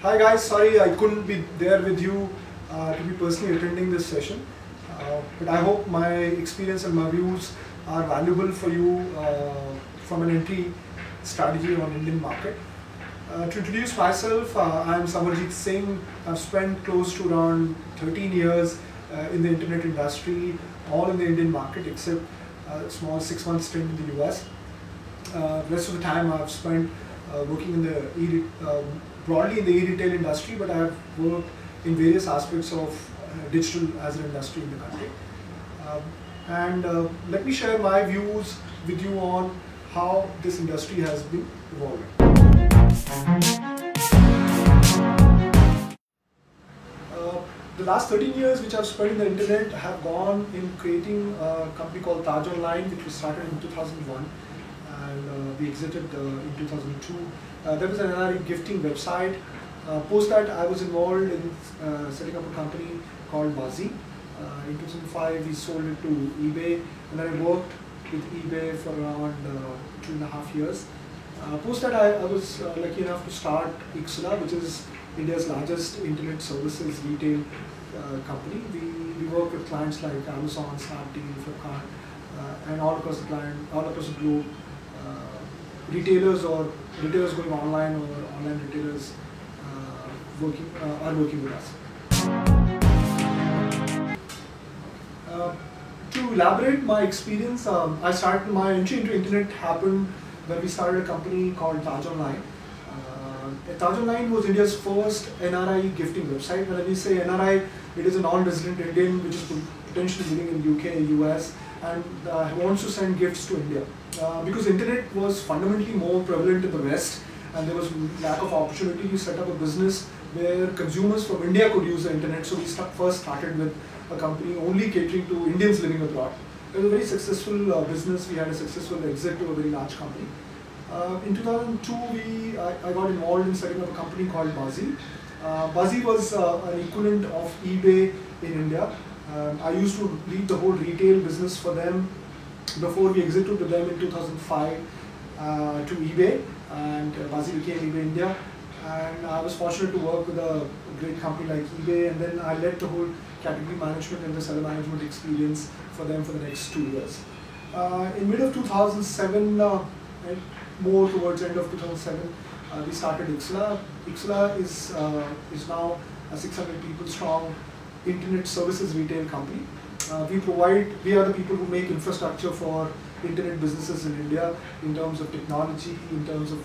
Hi guys, sorry I couldn't be there with you to be personally attending this session, but I hope my experience and my views are valuable for you from an entry strategy on Indian market. To introduce myself, I am Samarjeet Singh. I've spent close to around 13 years in the internet industry, all in the Indian market except a small 6-month stint in the US. Rest of the time I've spent working in the broadly in the e-retail industry, but I have worked in various aspects of digital as an industry in the country. Let me share my views with you on how this industry has been evolving. The last 13 years which I've spent in the internet have gone in creating a company called Taj Online, which was started in 2001. And we exited in 2002. That was an NRI gifting website. Post that, I was involved in setting up a company called Bazi. In 2005, we sold it to eBay, and then I worked with eBay for around 2.5 years. Post that, I was lucky enough to start Iksula, which is India's largest internet services retail company. We work with clients like Amazon, Snapdeal, Flipkart, and all across the globe. Retailers or retailers going online or online retailers are working with us. To elaborate my experience, my entry into internet happened when we started a company called Taj Online. Taj Online was India's first NRI gifting website. When we say NRI, it is a non-resident Indian which is potentially living in UK, US, and wants to send gifts to India. Because internet was fundamentally more prevalent in the West, and there was lack of opportunity to set up a business where consumers from India could use the internet. So we first started with a company only catering to Indians living abroad. It was a very successful business. We had a successful exit to a very large company. In 2002, I got involved in setting up a company called Bazi. Bazi was an equivalent of eBay in India. I used to lead the whole retail business for them before we exited to them in 2005 to eBay, and Bazi became eBay India. And I was fortunate to work with a great company like eBay, and then I led the whole category management and the seller management experience for them for the next 2 years. In mid of 2007, and more towards the end of 2007, we started Iksula. Iksula is now a 600 people strong internet services retail company. We are the people who make infrastructure for internet businesses in India in terms of technology, in terms of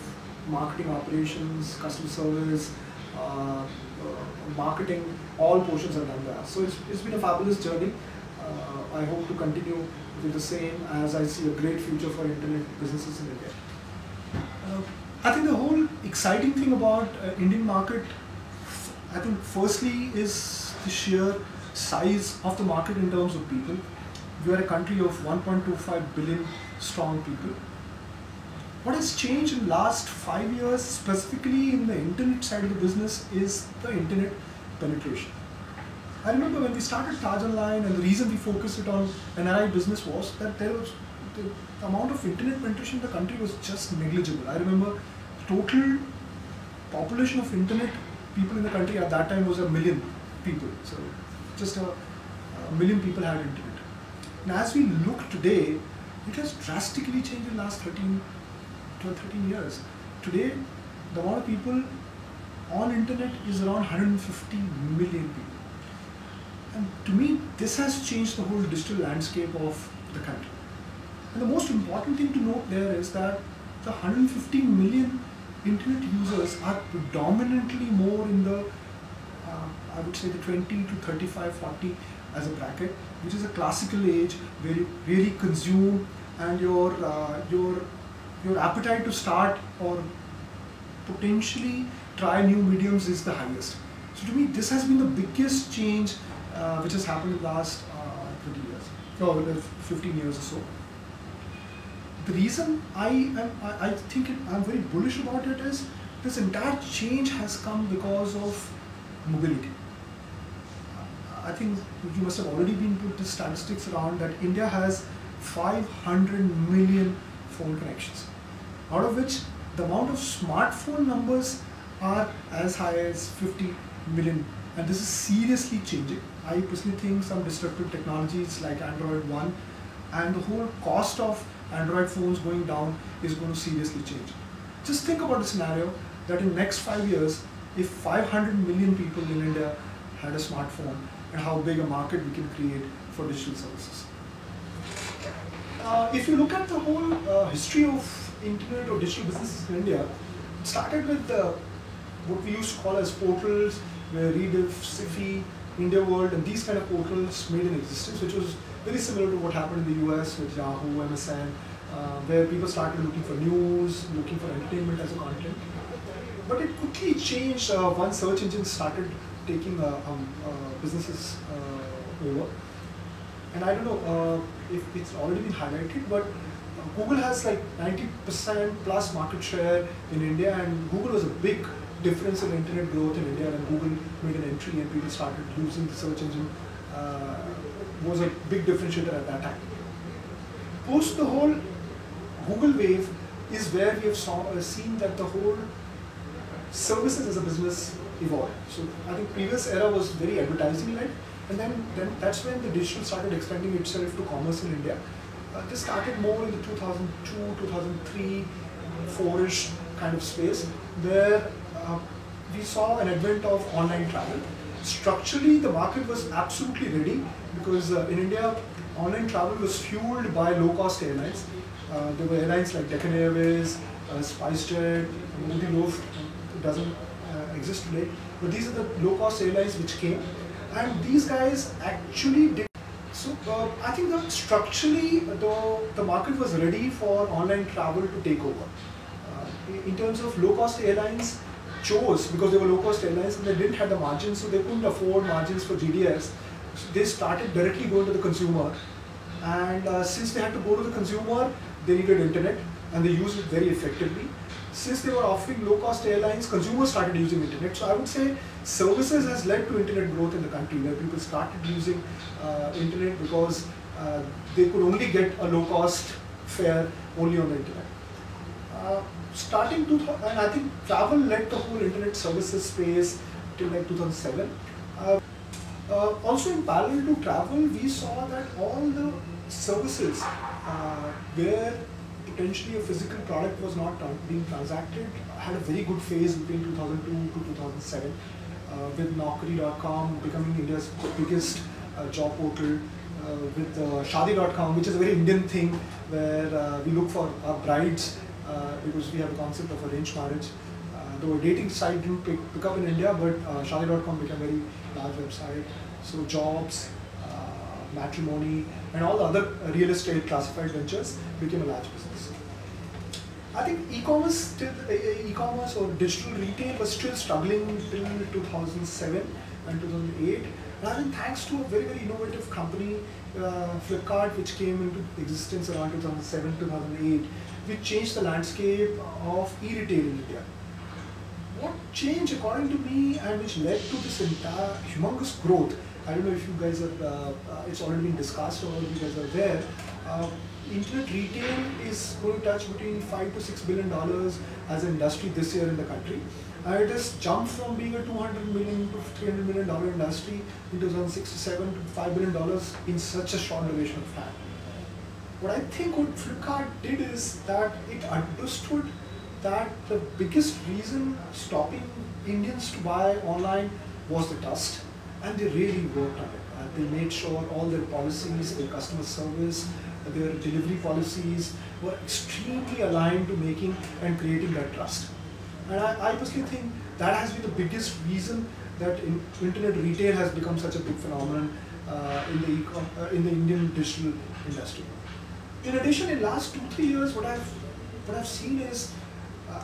marketing operations, customer service, marketing, all portions are done by us. So it's been a fabulous journey. I hope to continue with the same, as I see a great future for internet businesses in India. I think the whole exciting thing about Indian market, I think firstly is the sheer size of the market in terms of people. We are a country of 1.25 billion strong people. What has changed in the last 5 years, specifically in the internet side of the business, is the internet penetration. I remember when we started Taj Online, and the reason we focused it on NRI business was that the amount of internet penetration in the country was just negligible. I remember the total population of internet people in the country at that time was 1 million people. So just a million people had internet. And as we look today, it has drastically changed in the last 12, 13 years. Today, the amount of people on internet is around 150 million people. And to me, this has changed the whole digital landscape of the country. And the most important thing to note there is that the 150 million internet users are predominantly more in the I would say the 20 to 35, 40 as a bracket, which is a classical age where you really consume, and your appetite to start or potentially try new mediums is the highest. So to me, this has been the biggest change which has happened in the last 20 years, or 15 years or so. The reason I think I'm very bullish about it is this entire change has come because of mobility. I think you must have already been put the statistics around that India has 500 million phone connections, out of which the amount of smartphone numbers are as high as 50 million, and this is seriously changing. I personally think some disruptive technologies like Android One and the whole cost of Android phones going down is going to seriously change. Just think about the scenario that in next 5 years, if 500 million people in India had a smartphone, and how big a market we can create for digital services. If you look at the whole history of internet or digital businesses in India, it started with what we used to call as portals, where Rediff, Sifi, India World, and these kind of portals made an existence, which was very similar to what happened in the US with Yahoo, MSN, where people started looking for news, looking for entertainment as a content. But it quickly changed once search engines started taking businesses over. And I don't know if it's already been highlighted, but Google has like 90% plus market share in India, and Google was a big difference in internet growth in India when Google made an entry and people started using the search engine. Was a big differentiator at that time. Post the whole Google wave is where we have seen that the whole services as a business evolved. So I think previous era was very advertising led, and then that's when the digital started extending itself to commerce in India. This started more in the 2002, 2003, 4-ish kind of space, where we saw an advent of online travel. Structurally, the market was absolutely ready because in India, online travel was fueled by low-cost airlines. There were airlines like Deccan Airways, SpiceJet, Modi Loaf, it doesn't exist today, but these are the low-cost airlines which came, and these guys actually did. So I think that structurally the market was ready for online travel to take over. In terms of low-cost airlines, chose because they were low-cost airlines and they didn't have the margins, so they couldn't afford margins for GDS. So they started directly going to the consumer, and since they had to go to the consumer, they needed internet and they used it very effectively. Since they were offering low-cost airlines, consumers started using internet. So I would say services has led to internet growth in the country, where people started using internet because they could only get a low-cost fare only on the internet. And I think travel led the whole internet services space till like 2007. Also in parallel to travel, we saw that all the services where potentially a physical product was not being transacted had a very good phase between 2002 to 2007, with Naukri.com becoming India's biggest job portal, with Shadi.com, which is a very Indian thing, where we look for our brides because we have a concept of arranged marriage. Though a dating site didn't pick up in India, but Shadi.com became a very large website. So jobs, matrimony, and all the other real estate classified ventures became a large business. I think e-commerce or digital retail was still struggling till 2007 and 2008. And I think thanks to a very, very innovative company, Flipkart, which came into existence around 2007, 2008, which changed the landscape of e-retail in India. What changed, according to me, and which led to this entire humongous growth, I don't know if you guys are, it's already been discussed or you guys are there, internet retail is going to touch between $5 to $6 billion as an industry this year in the country. And it has jumped from being a $200 million to $300 million industry in 2006 to 7 to $5 billion in such a short duration of time. What I think what Flipkart did is that it understood that the biggest reason stopping Indians to buy online was the trust, and they really worked on it. They made sure all their policies, their customer service, their delivery policies were extremely aligned to making and creating that trust. And I personally think that has been the biggest reason that internet retail has become such a big phenomenon in the Indian digital industry. In addition, in the last 2-3 years, what I've seen is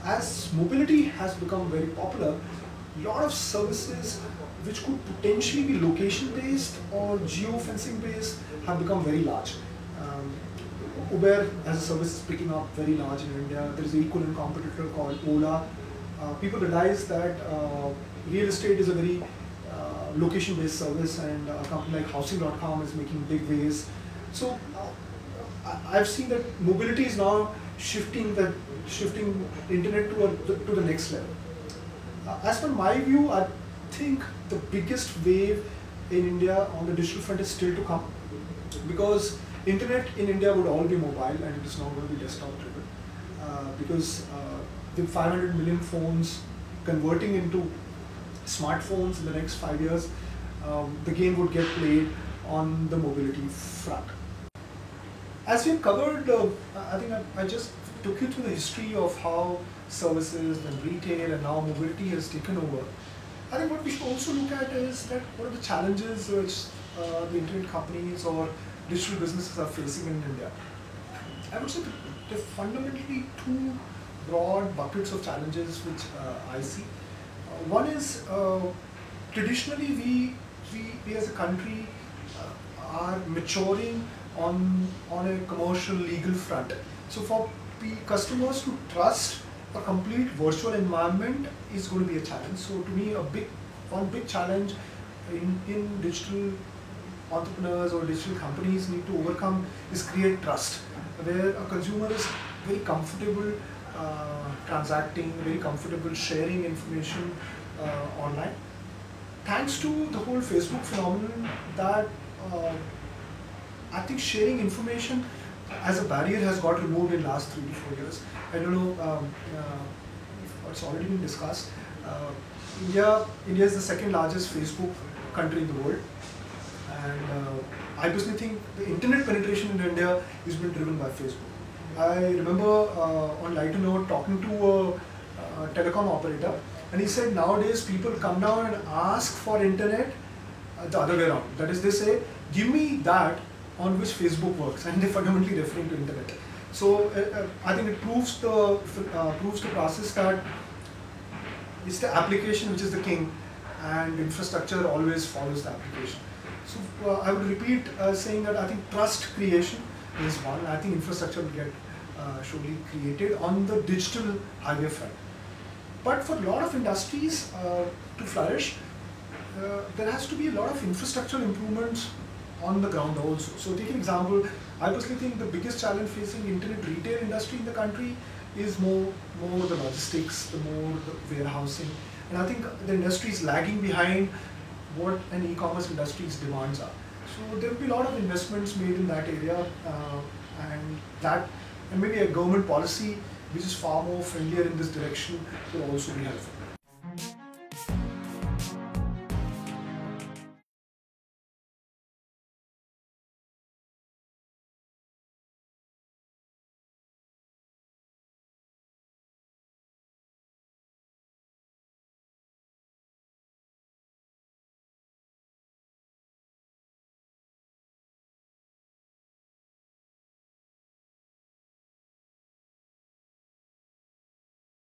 as mobility has become very popular, a lot of services which could potentially be location-based or geo-fencing based have become very large. Uber as a service is picking up very large in India. There is an equivalent competitor called Ola. People realize that real estate is a very location-based service, and a company like Housing.com is making big waves. So I've seen that mobility is now shifting internet to the next level. As per my view, I think the biggest wave in India on the digital front is still to come, because internet in India would all be mobile and it is not going to be desktop driven. Because with 500 million phones converting into smartphones in the next 5 years, the game would get played on the mobility front. As we've covered, I think I just took you through the history of how services and retail and now mobility has taken over. I think what we should also look at is that what are the challenges which the internet companies or digital businesses are facing in India. I would say there are fundamentally two broad buckets of challenges which I see. One is traditionally we as a country are maturing on a commercial legal front. So for customers to trust a complete virtual environment is going to be a challenge. So to me, one big challenge in digital entrepreneurs or digital companies need to overcome is create trust, where a consumer is very comfortable transacting, very comfortable sharing information online. Thanks to the whole Facebook phenomenon, that I think sharing information as a barrier has got removed in the last 3 to 4 years. I don't know if it's already been discussed. India is the second largest Facebook country in the world, and I personally think the internet penetration in India is being driven by Facebook. I remember on lighter note talking to a telecom operator, and he said nowadays people come down and ask for internet the other way around. That is, they say, give me that on which Facebook works, and they're fundamentally referring to internet. So I think it proves the process that it's the application which is the king, and infrastructure always follows the application. So I would repeat saying that I think trust creation is one. I think infrastructure will get surely created on the digital highway front. But for a lot of industries to flourish, there has to be a lot of infrastructural improvements on the ground also. So take an example, I personally think the biggest challenge facing internet retail industry in the country is more the logistics, the warehousing, and I think the industry is lagging behind what an e-commerce industry's demands are. So there will be a lot of investments made in that area, and maybe a government policy which is far more friendlier in this direction will also be helpful.